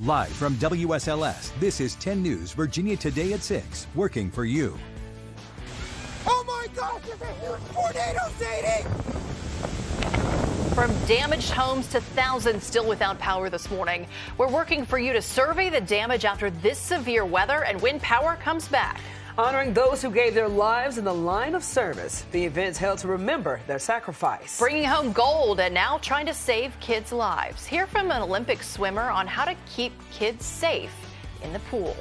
Live from WSLS, this is 10 News Virginia Today at 6, working for you. Oh my gosh, there's a huge tornado, Sadie! From damaged homes to thousands still without power this morning, we're working for you to survey the damage after this severe weather and when power comes back. Honoring those who gave their lives in the line of service. The event's held to remember their sacrifice. Bringing home gold and now trying to save kids' lives. Hear from an Olympic swimmer on how to keep kids safe in the pool.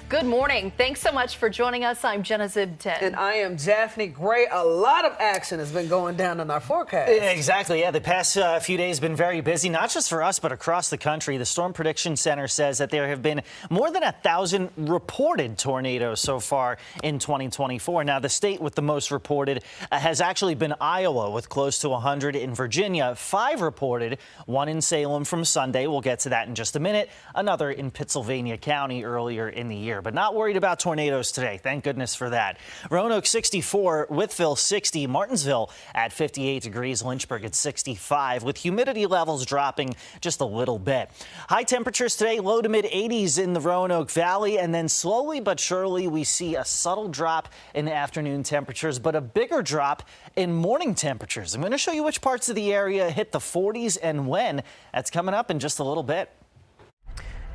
Good morning. Thanks so much for joining us. I'm Jenna Zibten. And I am Daphne Gray. A lot of action has been going down in our forecast. Exactly. Yeah, the past few days have been very busy, not just for us, but across the country. The Storm Prediction Center says that there have been more than 1,000 reported tornadoes so far in 2024. Now, the state with the most reported has actually been Iowa, with close to 100 in Virginia, 5 reported, 1 in Salem from Sunday. We'll get to that in just a minute. Another in Pittsylvania County earlier in the year. But not worried about tornadoes today. Thank goodness for that. Roanoke 64, Wytheville 60, Martinsville at 58 degrees, Lynchburg at 65, with humidity levels dropping just a little bit. High temperatures today, low to mid 80s in the Roanoke Valley, and then slowly but surely we see a subtle drop in the afternoon temperatures, but a bigger drop in morning temperatures. I'm going to show you which parts of the area hit the 40s and when. That's coming up in just a little bit.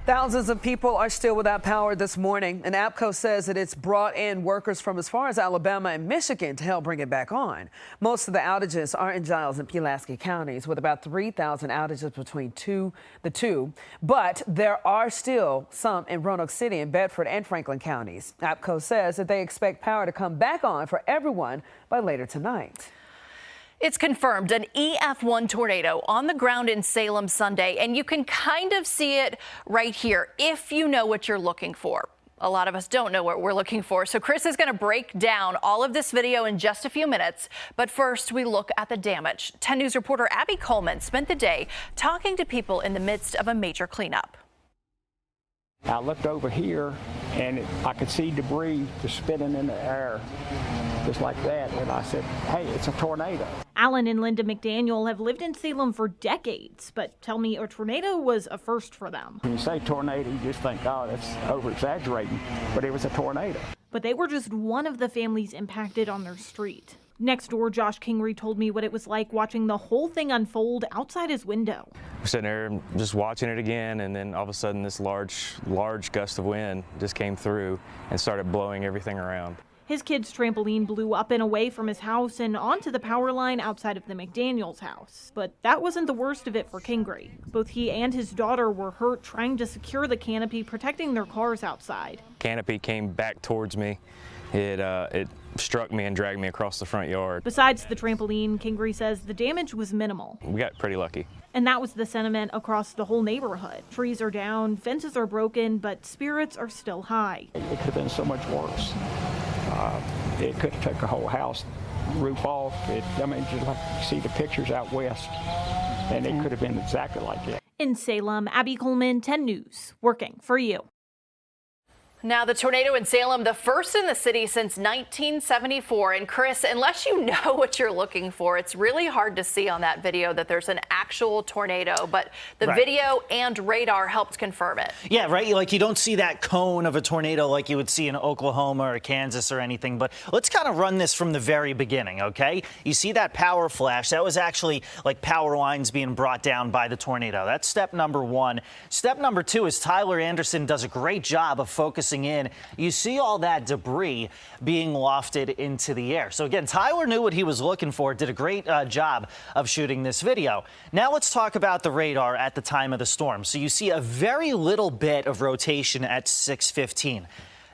Thousands of people are still without power this morning, and APCO says that it's brought in workers from as far as Alabama and Michigan to help bring it back on. Most of the outages are in Giles and Pulaski counties, with about 3,000 outages between the two. But there are still some in Roanoke City and Bedford and Franklin counties. APCO says that they expect power to come back on for everyone by later tonight. It's confirmed an EF1 tornado on the ground in Salem Sunday, and you can kind of see it right here if you know what you're looking for. A lot of us don't know what we're looking for, so Chris is going to break down all of this video in just a few minutes. But first, we look at the damage. 10 News reporter Abby Coleman spent the day talking to people in the midst of a major cleanup. I looked over here and I could see debris just spinning in the air, just like that. And I said, hey, it's a tornado. Alan and Linda McDaniel have lived in Salem for decades, but tell me a tornado was a first for them. When you say tornado, you just think, oh, that's over-exaggerating, but it was a tornado. But they were just one of the families impacted on their street. Next door, Josh Kingery told me what it was like watching the whole thing unfold outside his window. We're sitting there just watching it again, and then all of a sudden this large gust of wind just came through and started blowing everything around. His kid's trampoline blew up and away from his house and onto the power line outside of the McDaniels' house. But that wasn't the worst of it for Kingery. Both he and his daughter were hurt trying to secure the canopy, protecting their cars outside. Canopy came back towards me. It struck me and dragged me across the front yard. Besides the trampoline, Kingery says the damage was minimal. We got pretty lucky. And that was the sentiment across the whole neighborhood. Trees are down, fences are broken, but spirits are still high. It could have been so much worse. It could have took a whole house roof off. I mean, just like you see the pictures out west, and it could have been exactly like that. In Salem, Abby Coleman, 10 News, working for you. Now, the tornado in Salem, the first in the city since 1974. And Chris, unless you know what you're looking for, it's really hard to see on that video that there's an actual tornado. But the video and radar helped confirm it. Yeah, right. Like you don't see that cone of a tornado like you would see in Oklahoma or Kansas or anything. But let's kind of run this from the very beginning, OK? You see that power flash. That was actually like power lines being brought down by the tornado. That's step number 1. Step number 2 is Tyler Anderson does a great job of focusing in. You see all that debris being lofted into the air. So again, Tyler knew what he was looking for, did a great job of shooting this video. Now let's talk about the radar at the time of the storm. So you see a very little bit of rotation at 6:15.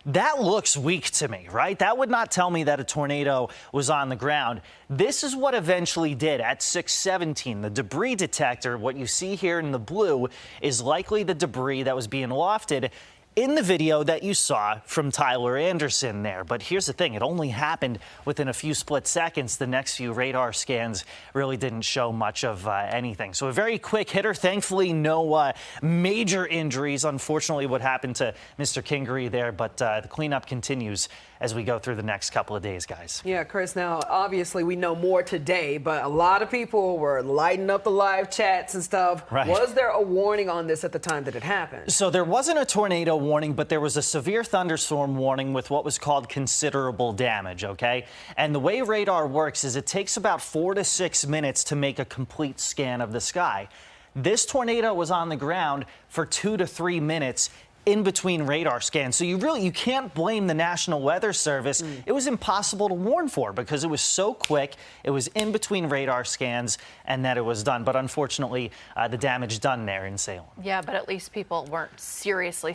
That looks weak to me, right? That would not tell me that a tornado was on the ground. This is what eventually did at 6:17. The debris detector, what you see here in the blue, is likely the debris that was being lofted. in the video that you saw from Tyler Anderson there. But here's the thing, it only happened within a few split seconds. The next few radar scans really didn't show much of anything. So a very quick hitter. Thankfully, no major injuries. Unfortunately, what happened to Mr. Kingery there, but the cleanup continues as we go through the next couple of days, guys. Yeah, Chris, now, obviously, we know more today, but a lot of people were lighting up the live chats and stuff. Right. Was there a warning on this at the time that it happened? So there wasn't a tornado warning, but there was a severe thunderstorm warning with what was called considerable damage, okay? And the way radar works is it takes about 4 to 6 minutes to make a complete scan of the sky. This tornado was on the ground for 2 to 3 minutes in between radar scans. So you can't blame the National Weather Service. It was impossible to warn for because it was so quick. It was in between radar scans and that it was done. But unfortunately, the damage done there in Salem. Yeah, but at least people weren't seriously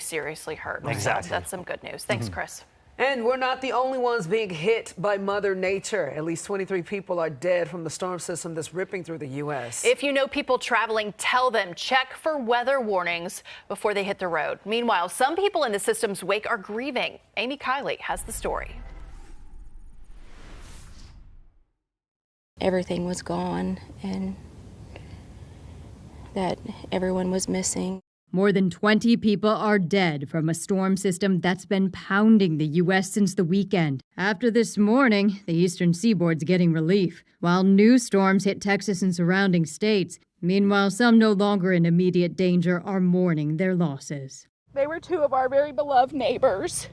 hurt. Exactly. So that's some good news. Thanks, Chris. And we're not the only ones being hit by Mother Nature. At least 23 people are dead from the storm system that's ripping through the U.S. If you know people traveling, tell them, check for weather warnings before they hit the road. Meanwhile, some people in the system's wake are grieving. Amy Kiley has the story. Everything was gone and that everyone was missing. More than 20 people are dead from a storm system that's been pounding the U.S. since the weekend. After this morning, the eastern seaboard's getting relief, while new storms hit Texas and surrounding states. Meanwhile, some no longer in immediate danger are mourning their losses. They were two of our very beloved neighbors.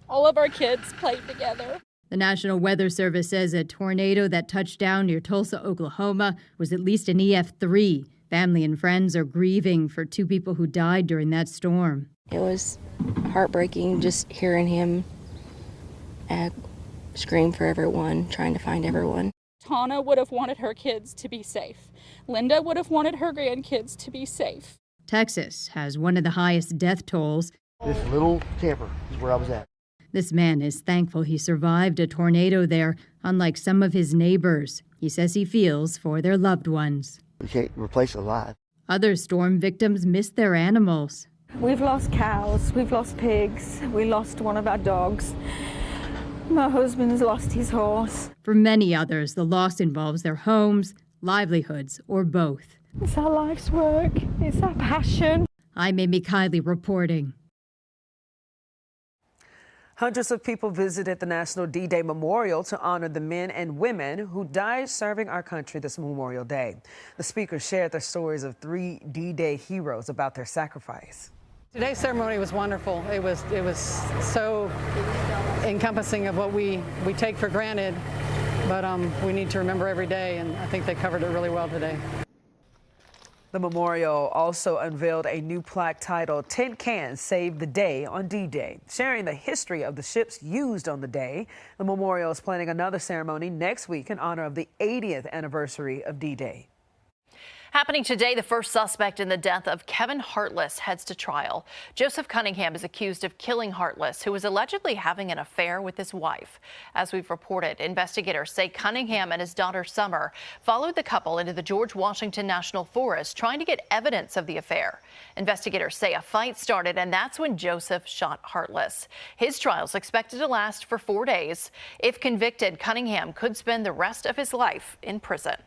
All of our kids played together. The National Weather Service says a tornado that touched down near Tulsa, Oklahoma, was at least an EF3. Family and friends are grieving for 2 people who died during that storm. It was heartbreaking just hearing him scream for everyone, trying to find everyone. Tana would have wanted her kids to be safe. Linda would have wanted her grandkids to be safe. Texas has one of the highest death tolls. This little camper is where I was at. This man is thankful he survived a tornado there, unlike some of his neighbors. He says he feels for their loved ones. We can't replace it alive. Other storm victims miss their animals. We've lost cows, we've lost pigs, we lost one of our dogs. My husband's lost his horse. For many others, the loss involves their homes, livelihoods, or both. It's our life's work, it's our passion. I'm Amy Kiley reporting. Hundreds of people visited the National D-Day Memorial to honor the men and women who died serving our country this Memorial Day. The speakers shared their stories of 3 D-Day heroes about their sacrifice. Today's ceremony was wonderful. It was so encompassing of what we take for granted, but we need to remember every day, and I think they covered it really well today. The memorial also unveiled a new plaque titled 10 Cans Saved the Day on D-Day. Sharing the history of the ships used on the day, the memorial is planning another ceremony next week in honor of the 80th anniversary of D-Day. Happening today, the first suspect in the death of Kevin Hartless heads to trial. Joseph Cunningham is accused of killing Hartless, who was allegedly having an affair with his wife. As we've reported, investigators say Cunningham and his daughter Summer followed the couple into the George Washington National Forest, trying to get evidence of the affair. Investigators say a fight started, and that's when Joseph shot Hartless. His trial is expected to last for 4 days. If convicted, Cunningham could spend the rest of his life in prison.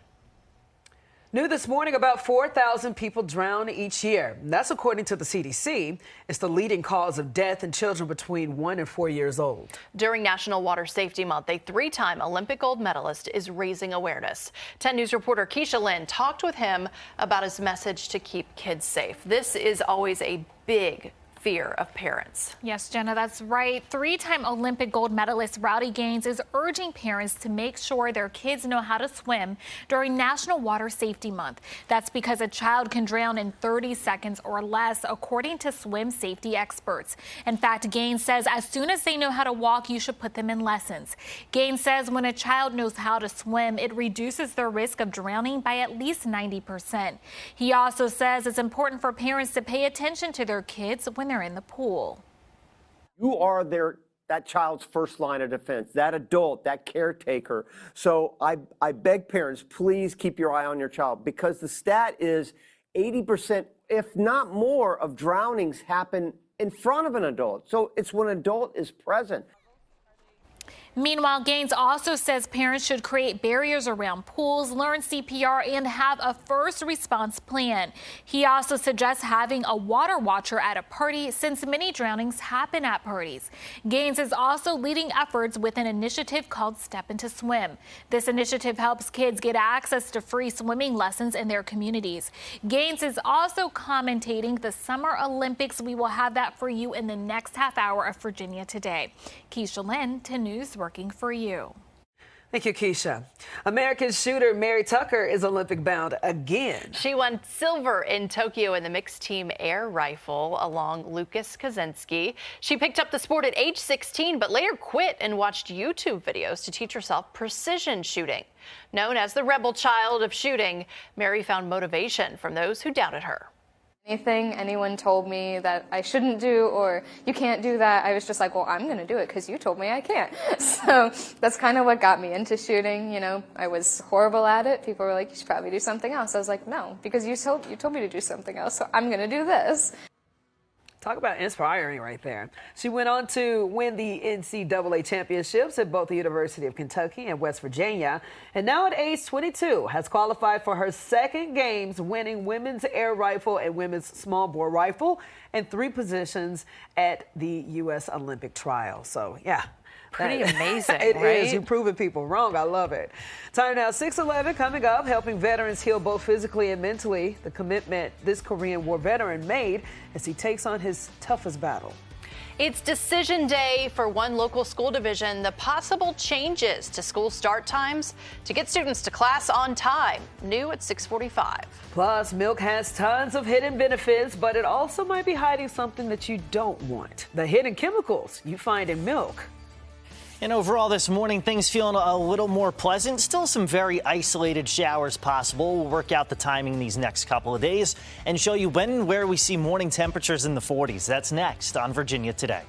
New this morning, about 4,000 people drown each year. That's according to the CDC. It's the leading cause of death in children between 1 and 4 years old. During National Water Safety Month, a 3-time Olympic gold medalist is raising awareness. 10 News reporter Keisha Lynn talked with him about his message to keep kids safe. This is always a big fear of parents. Yes, Jenna, that's right. 3-time Olympic gold medalist Rowdy Gaines is urging parents to make sure their kids know how to swim during National Water Safety Month. That's because a child can drown in 30 seconds or less, according to swim safety experts. In fact, Gaines says as soon as they know how to walk, you should put them in lessons. Gaines says when a child knows how to swim, it reduces their risk of drowning by at least 90%. He also says it's important for parents to pay attention to their kids when they're in the pool. You are that child's first line of defense, that adult, that caretaker. So I beg parents, please keep your eye on your child, because the stat is 80%, if not more, of drownings happen in front of an adult. So it's when an adult is present. Meanwhile, Gaines also says parents should create barriers around pools, learn CPR, and have a first response plan. He also suggests having a water watcher at a party since many drownings happen at parties. Gaines is also leading efforts with an initiative called Step Into Swim. This initiative helps kids get access to free swimming lessons in their communities. Gaines is also commentating the Summer Olympics. We will have that for you in the next half hour of Virginia Today. Keisha Lynn, 10 News, working for you. Thank you, Keisha. American shooter Mary Tucker is Olympic bound again. She won silver in Tokyo in the mixed team air rifle along Lucas Kaczynski. She picked up the sport at age 16, but later quit and watched YouTube videos to teach herself precision shooting. Known as the rebel child of shooting, Mary found motivation from those who doubted her. Anything anyone told me that I shouldn't do or you can't do that, I was just like, well, I'm going to do it because you told me I can't. So that's kind of what got me into shooting. You know, I was horrible at it. People were like, you should probably do something else. I was like, no, because you told me to do something else, so I'm going to do this. Talk about inspiring right there. She went on to win the NCAA championships at both the University of Kentucky and West Virginia, and now at age 22 has qualified for her second games, winning women's air rifle and women's small bore rifle and 3 positions at the U.S. Olympic trial. So, yeah. Pretty amazing, It right? is. You're proving people wrong. I love it. Time now, 6:11 coming up, helping veterans heal both physically and mentally. The commitment this Korean War veteran made as he takes on his toughest battle. It's decision day for one local school division. The possible changes to school start times to get students to class on time. New at 6:45. Plus, milk has tons of hidden benefits, but it also might be hiding something that you don't want. The hidden chemicals you find in milk. And overall this morning, things feeling a little more pleasant. Still some very isolated showers possible. We'll work out the timing these next couple of days and show you when and where we see morning temperatures in the 40s. That's next on Virginia Today.